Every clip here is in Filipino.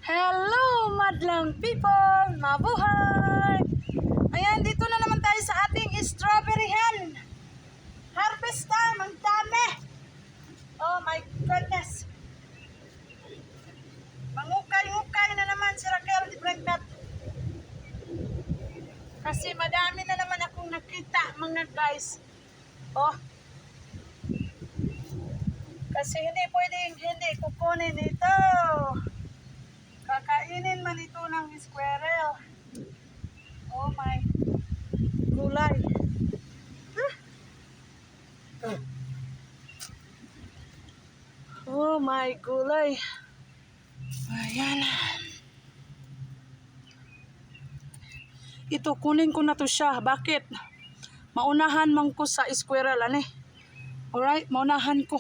Hello, madlang people! Mabuhay! Ayan, dito na naman tayo sa ating strawberry hen. Harvest time! Ang dami! Oh my goodness! Mangukay-ngukay na naman si Raquel di Brendat. Kasi madami na naman akong nakita, mga guys. Oh. Kasi hindi pwedeng hindi kukunin ito. Kakainin man ito ng squirrel. Oh my gulay. Oh my gulay. Ayan. Ito, kunin ko na to siya. Bakit? Maunahan man ko sa squirrel, ani? Alright, maunahan ko.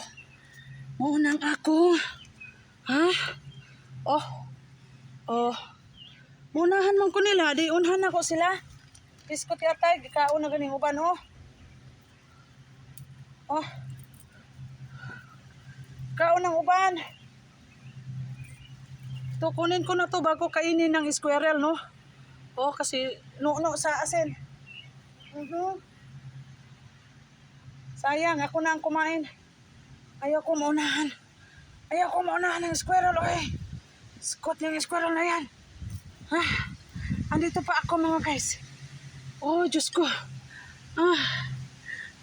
Maunang ako. Ha? Oh. Oh. Maunahan man ko nila. Di unhan ako sila. Biskot yatay. Gikaon na ganing uban, oh. Oh. Kaon ng uban. Ito, kunin ko na to bago kainin ng squirrel, no? Oh, kasi nuno sa asin. Sayang, ako na ang kumain. Ayaw ko maunahan. Ayaw ko maunahan ng squirrel, okay? Scott yung squirrel na yan. Ha? Andito pa ako, mga guys. Oh, Diyos ko.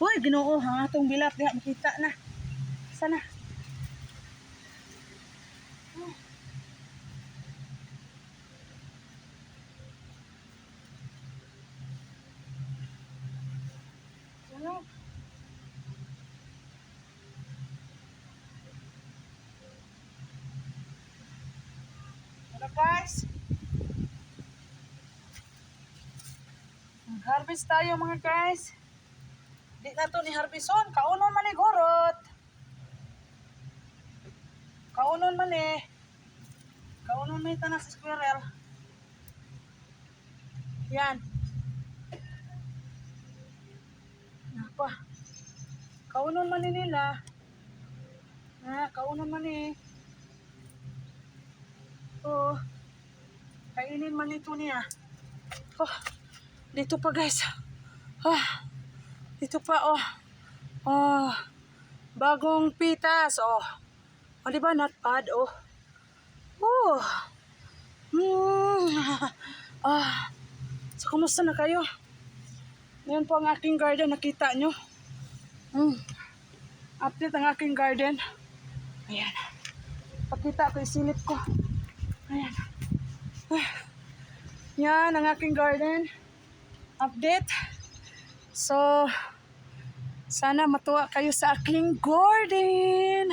Uy, Ginoo, ha? Itong bilat, diha, makita na. Sana. Ano? Hello, guys. Mag-harvest tayo, mga guys. Di na to ni harveston. Kaunon man ni gorot. Kaunon man eh. Kaunon man ito na sa squirrel. Yan. Napa. Kaunon man ni nila. Kaunon man eh. Oh. Kainin man ito niya. Oh. Dito pa, guys. Dito pa, oh. Oh. Bagong pitas, oh. O, diba? Not bad, oh. Oh. So, kumusta na kayo? Ngayon po ang aking garden. Nakita nyo? Update ang aking garden. Ayan. Pakita ko, isilip ko. Ayan. Yan ang aking garden. Update. So, sana matuwa kayo sa aking garden.